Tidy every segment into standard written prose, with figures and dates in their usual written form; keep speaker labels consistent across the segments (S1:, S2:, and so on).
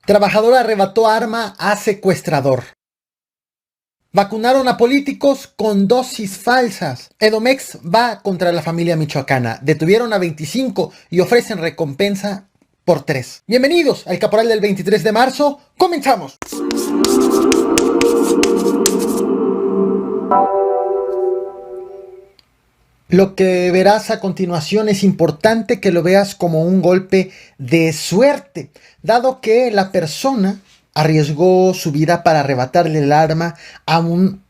S1: Trabajador arrebató arma a secuestrador. Vacunaron a políticos con dosis falsas. Edomex va contra la familia michoacana. Detuvieron a 25 y ofrecen recompensa por 3. Bienvenidos al Caporal del 23 de marzo. ¡Comenzamos! Lo que verás a continuación es importante que lo veas como un golpe de suerte, dado que la persona arriesgó su vida para arrebatarle el arma a un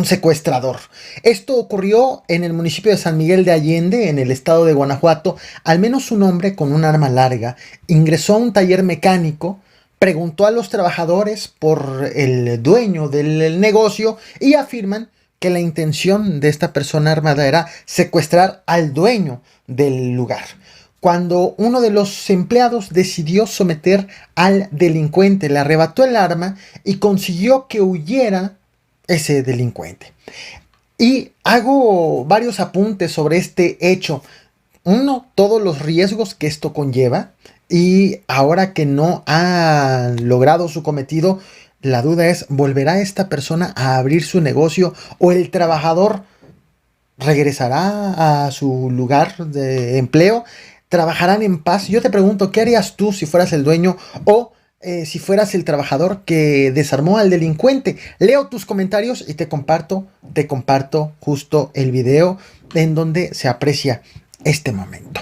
S1: secuestrador. Esto ocurrió en el municipio de San Miguel de Allende, en el estado de Guanajuato. Al menos un hombre con un arma larga ingresó a un taller mecánico, preguntó a los trabajadores por el dueño del negocio y afirman que la intención de esta persona armada era secuestrar al dueño del lugar. Cuando uno de los empleados decidió someter al delincuente, le arrebató el arma y consiguió que huyera ese delincuente. Y hago varios apuntes sobre este hecho. Uno, todos los riesgos que esto conlleva. Y ahora que no ha logrado su cometido, la duda es, ¿volverá esta persona a abrir su negocio o el trabajador regresará a su lugar de empleo? ¿Trabajarán en paz? Yo te pregunto, ¿qué harías tú si fueras el dueño o si fueras el trabajador que desarmó al delincuente? Leo tus comentarios y te comparto justo el video en donde se aprecia este momento.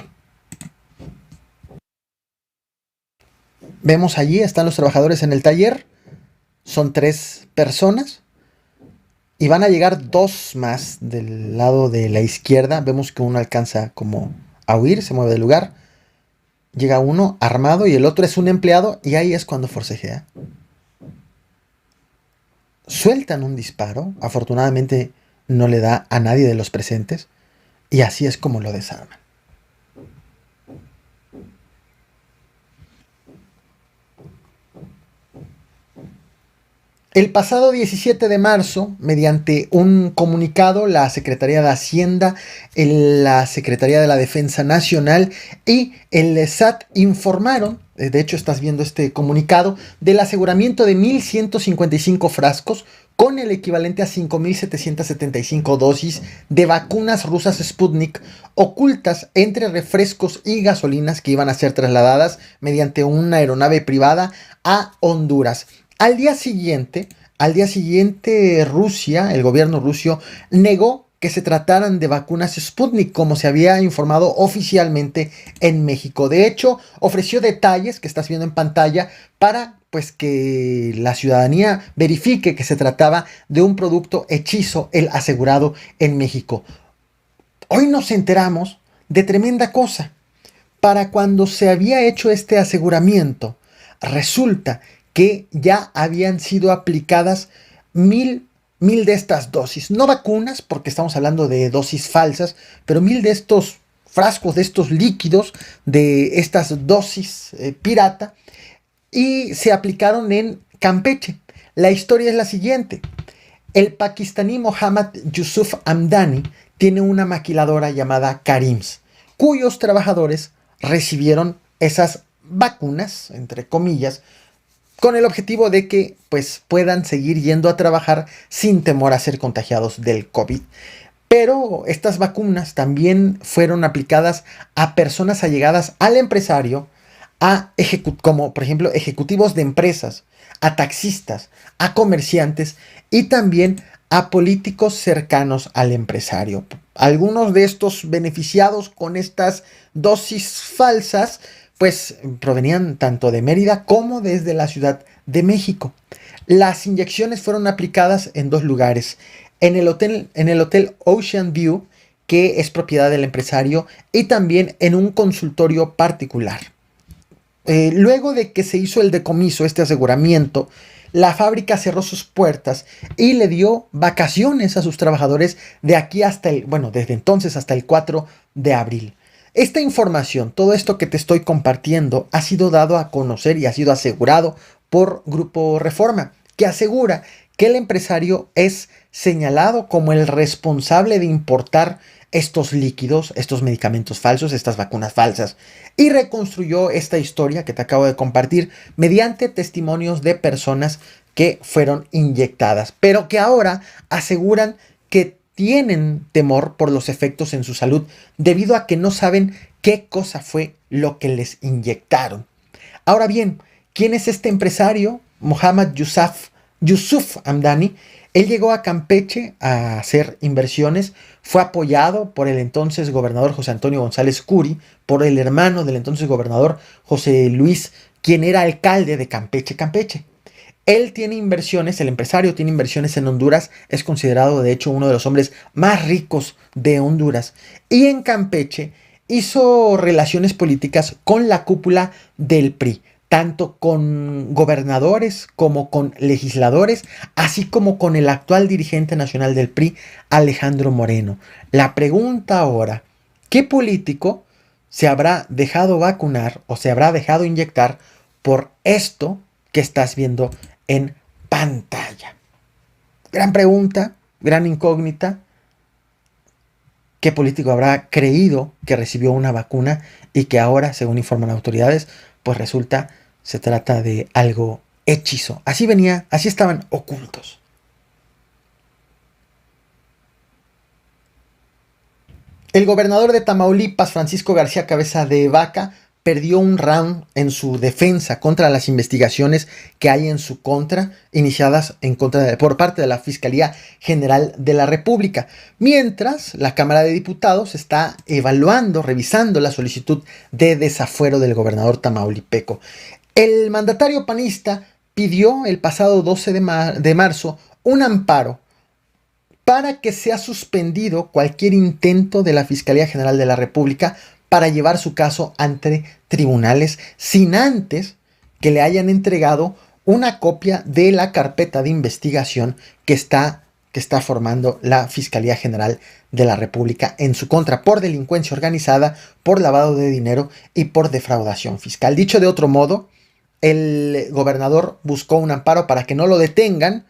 S1: Vemos allí, están los trabajadores en el taller. Son 3 personas. Y van a llegar 2 más del lado de la izquierda. Vemos que uno alcanza como a huir, se mueve del lugar. Llega uno armado y el otro es un empleado. Y ahí es cuando forcejea. Sueltan un disparo. Afortunadamente no le da a nadie de los presentes. Y así es como lo desarman. El pasado 17 de marzo, mediante un comunicado, la Secretaría de Hacienda, la Secretaría de la Defensa Nacional y el SAT informaron, de hecho estás viendo este comunicado, del aseguramiento de 1.155 frascos con el equivalente a 5.775 dosis de vacunas rusas Sputnik ocultas entre refrescos y gasolinas que iban a ser trasladadas mediante una aeronave privada a Honduras. Al día siguiente, Rusia, el gobierno ruso, negó que se trataran de vacunas Sputnik, como se había informado oficialmente en México. De hecho, ofreció detalles que estás viendo en pantalla para pues que la ciudadanía verifique que se trataba de un producto hechizo, el asegurado en México. Hoy nos enteramos de tremenda cosa. Para cuando se había hecho este aseguramiento, resulta que ya habían sido aplicadas mil de estas dosis. No vacunas, porque estamos hablando de dosis falsas, pero 1000 de estos frascos, de estos líquidos, de estas dosis pirata, y se aplicaron en Campeche. La historia es la siguiente. El pakistaní Mohammad Yusuf Hamdani tiene una maquiladora llamada Karims, cuyos trabajadores recibieron esas vacunas, entre comillas, con el objetivo de que pues, puedan seguir yendo a trabajar sin temor a ser contagiados del COVID. Pero estas vacunas también fueron aplicadas a personas allegadas al empresario, como por ejemplo ejecutivos de empresas, a taxistas, a comerciantes y también a políticos cercanos al empresario. Algunos de estos beneficiados con estas dosis falsas pues provenían tanto de Mérida como desde la Ciudad de México. Las inyecciones fueron aplicadas en 2 lugares, en el hotel Ocean View, que es propiedad del empresario, y también en un consultorio particular. Luego de que se hizo el decomiso, este aseguramiento, la fábrica cerró sus puertas y le dio vacaciones a sus trabajadores de aquí hasta desde entonces hasta el 4 de abril. Esta información, todo esto que te estoy compartiendo, ha sido dado a conocer y ha sido asegurado por Grupo Reforma, que asegura que el empresario es señalado como el responsable de importar estos líquidos, estos medicamentos falsos, estas vacunas falsas, y reconstruyó esta historia que te acabo de compartir mediante testimonios de personas que fueron inyectadas, pero que ahora aseguran que tienen temor por los efectos en su salud debido a que no saben qué cosa fue lo que les inyectaron. Ahora bien, ¿quién es este empresario? Mohammad Yusuf Hamdani. Él llegó a Campeche a hacer inversiones, fue apoyado por el entonces gobernador José Antonio González Curi, por el hermano del entonces gobernador José Luis, quien era alcalde de Campeche. Él tiene inversiones, el empresario tiene inversiones en Honduras, es considerado de hecho uno de los hombres más ricos de Honduras. Y en Campeche hizo relaciones políticas con la cúpula del PRI, tanto con gobernadores como con legisladores, así como con el actual dirigente nacional del PRI, Alejandro Moreno. La pregunta ahora, ¿qué político se habrá dejado vacunar o se habrá dejado inyectar por esto que estás viendo en pantalla? Gran pregunta, gran incógnita. ¿Qué político habrá creído que recibió una vacuna y que ahora, según informan autoridades, pues resulta se trata de algo hechizo? Así venía, así estaban ocultos. El gobernador de Tamaulipas, Francisco García Cabeza de Vaca, perdió un round en su defensa contra las investigaciones que hay en su contra, iniciadas por parte de la Fiscalía General de la República, mientras la Cámara de Diputados está evaluando, revisando la solicitud de desafuero del gobernador tamaulipeco. El mandatario panista pidió el pasado 12 de marzo un amparo para que sea suspendido cualquier intento de la Fiscalía General de la República para llevar su caso ante tribunales sin antes que le hayan entregado una copia de la carpeta de investigación que está formando la Fiscalía General de la República en su contra por delincuencia organizada, por lavado de dinero y por defraudación fiscal. Dicho de otro modo, el gobernador buscó un amparo para que no lo detengan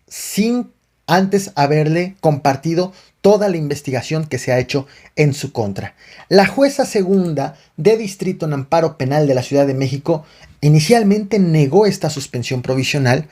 S1: sin antes haberle compartido toda la investigación que se ha hecho en su contra. La jueza segunda de distrito en amparo penal de la Ciudad de México inicialmente negó esta suspensión provisional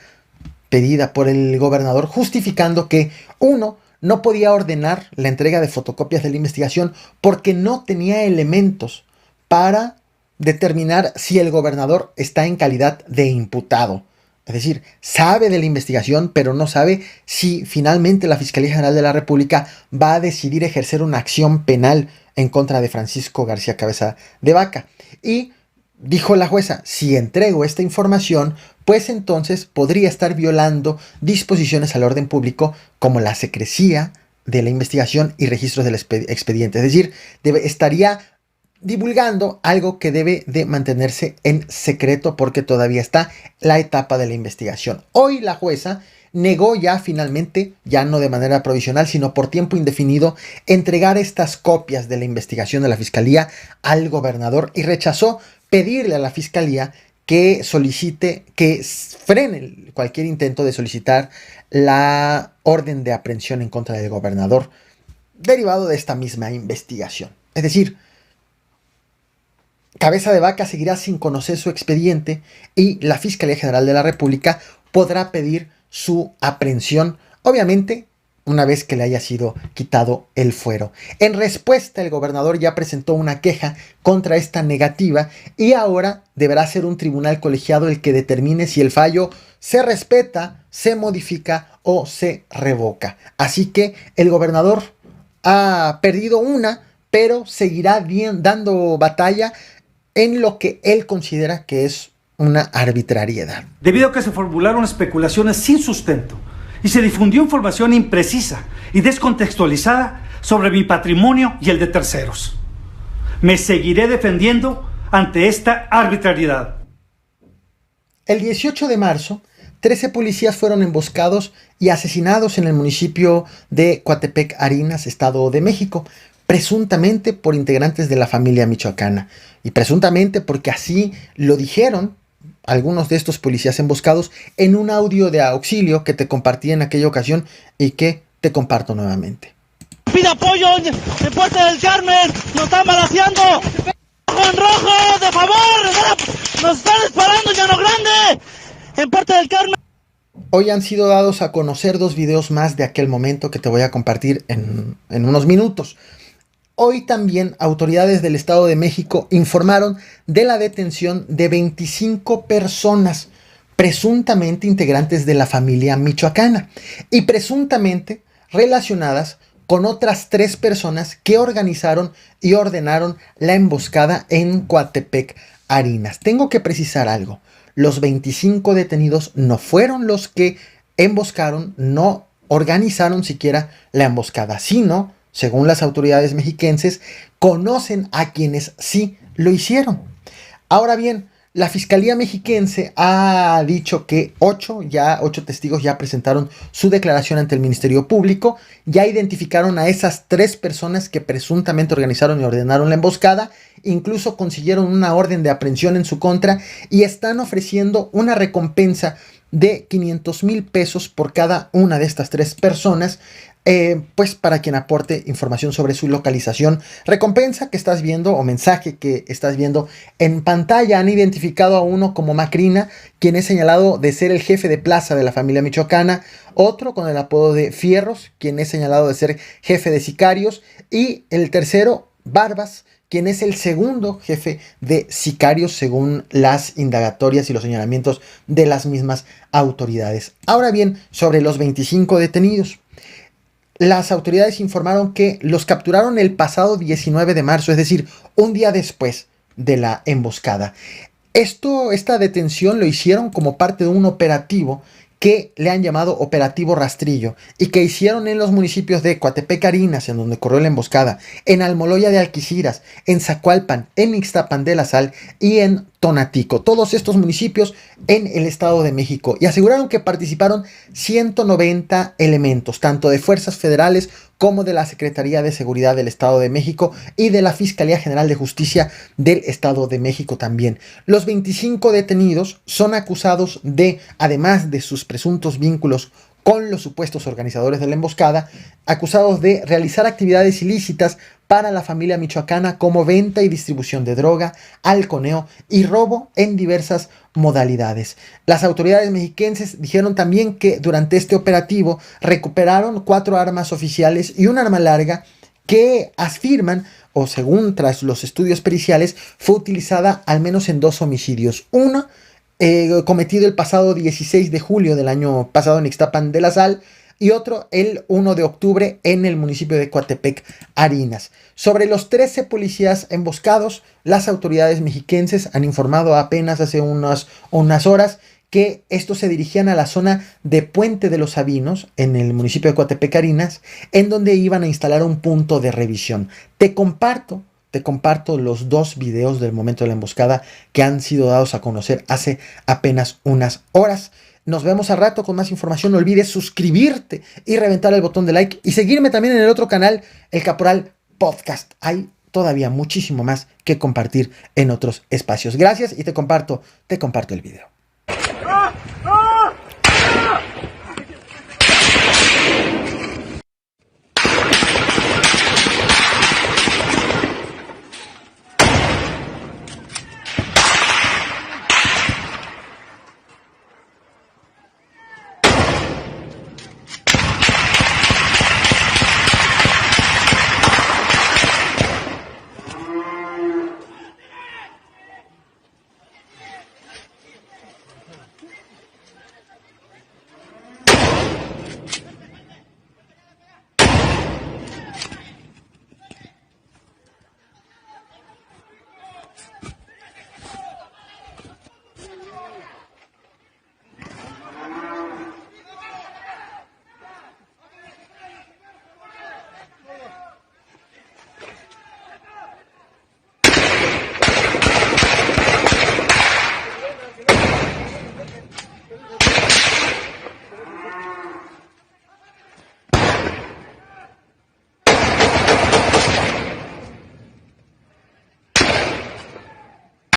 S1: pedida por el gobernador, justificando que, uno, no podía ordenar la entrega de fotocopias de la investigación porque no tenía elementos para determinar si el gobernador está en calidad de imputado. Es decir, sabe de la investigación, pero no sabe si finalmente la Fiscalía General de la República va a decidir ejercer una acción penal en contra de Francisco García Cabeza de Vaca. Y dijo la jueza, si entrego esta información, pues entonces podría estar violando disposiciones al orden público como la secrecía de la investigación y registros del expediente. Es decir, estaría divulgando algo que debe de mantenerse en secreto porque todavía está la etapa de la investigación. Hoy la jueza negó ya finalmente, ya no de manera provisional, sino por tiempo indefinido, entregar estas copias de la investigación de la Fiscalía al gobernador y rechazó pedirle a la Fiscalía que solicite, que frene cualquier intento de solicitar la orden de aprehensión en contra del gobernador derivado de esta misma investigación. Es decir, Cabeza de Vaca seguirá sin conocer su expediente y la Fiscalía General de la República podrá pedir su aprehensión, obviamente, una vez que le haya sido quitado el fuero. En respuesta, el gobernador ya presentó una queja contra esta negativa y ahora deberá ser un tribunal colegiado el que determine si el fallo se respeta, se modifica o se revoca. Así que el gobernador ha perdido una, pero seguirá dando batalla en lo que él considera que es una arbitrariedad.
S2: Debido a que se formularon especulaciones sin sustento y se difundió información imprecisa y descontextualizada sobre mi patrimonio y el de terceros, me seguiré defendiendo ante esta arbitrariedad.
S1: El 18 de marzo, 13 policías fueron emboscados y asesinados en el municipio de Coatepec, Harinas, Estado de México, presuntamente por integrantes de la familia michoacana. Y presuntamente porque así lo dijeron algunos de estos policías emboscados en un audio de auxilio que te compartí en aquella ocasión y que te comparto nuevamente.
S3: Pide apoyo en Puerta del Carmen, nos están balaceando. En rojo, de favor, nos están disparando en Llano Grande, en Puerta del Carmen.
S1: Hoy han sido dados a conocer 2 videos más de aquel momento que te voy a compartir en unos minutos. Hoy también autoridades del Estado de México informaron de la detención de 25 personas presuntamente integrantes de la familia michoacana y presuntamente relacionadas con otras 3 personas que organizaron y ordenaron la emboscada en Coatepec, Harinas. Tengo que precisar algo. Los 25 detenidos no fueron los que emboscaron, no organizaron siquiera la emboscada, sino, según las autoridades mexiquenses, conocen a quienes sí lo hicieron. Ahora bien, la Fiscalía Mexiquense ha dicho que 8 testigos ya presentaron su declaración ante el Ministerio Público, ya identificaron a esas 3 personas que presuntamente organizaron y ordenaron la emboscada, incluso consiguieron una orden de aprehensión en su contra y están ofreciendo una recompensa de 500,000 pesos por cada una de estas 3 personas, pues para quien aporte información sobre su localización. Recompensa que estás viendo o mensaje que estás viendo en pantalla. Han identificado a uno como Macrina, quien es señalado de ser el jefe de plaza de la familia michoacana, otro con el apodo de Fierros, quien es señalado de ser jefe de sicarios, y el tercero, Barbas, quien es el segundo jefe de sicarios según las indagatorias y los señalamientos de las mismas autoridades. Ahora bien, sobre los 25 detenidos. Las autoridades informaron que los capturaron el pasado 19 de marzo, es decir, un día después de la emboscada. Esta detención lo hicieron como parte de un operativo que le han llamado Operativo Rastrillo y que hicieron en los municipios de Coatepec, Harinas, en donde corrió la emboscada, en Almoloya de Alquiciras, en Zacualpan, en Ixtapan de la Sal y en Tonatico, todos estos municipios en el Estado de México, y aseguraron que participaron 190 elementos, tanto de fuerzas federales como de la Secretaría de Seguridad del Estado de México y de la Fiscalía General de Justicia del Estado de México también. Los 25 detenidos son acusados de, además de sus presuntos vínculos con los supuestos organizadores de la emboscada, acusados de realizar actividades ilícitas para la familia michoacana como venta y distribución de droga, halconeo y robo en diversas modalidades. Las autoridades mexiquenses dijeron también que durante este operativo recuperaron 4 armas oficiales y un arma larga que afirman, o según tras los estudios periciales, fue utilizada al menos en 2 homicidios. Uno cometido el pasado 16 de julio del año pasado en Ixtapan de la Sal, y otro el 1 de octubre en el municipio de Coatepec, Harinas. Sobre los 13 policías emboscados, las autoridades mexiquenses han informado apenas hace unas horas que estos se dirigían a la zona de Puente de los Sabinos, en el municipio de Coatepec, Harinas, en donde iban a instalar un punto de revisión. Te comparto los 2 videos del momento de la emboscada que han sido dados a conocer hace apenas unas horas. Nos vemos al rato con más información. No olvides suscribirte y reventar el botón de like y seguirme también en el otro canal, El Caporal Podcast. Hay todavía muchísimo más que compartir en otros espacios. Gracias y te comparto el video.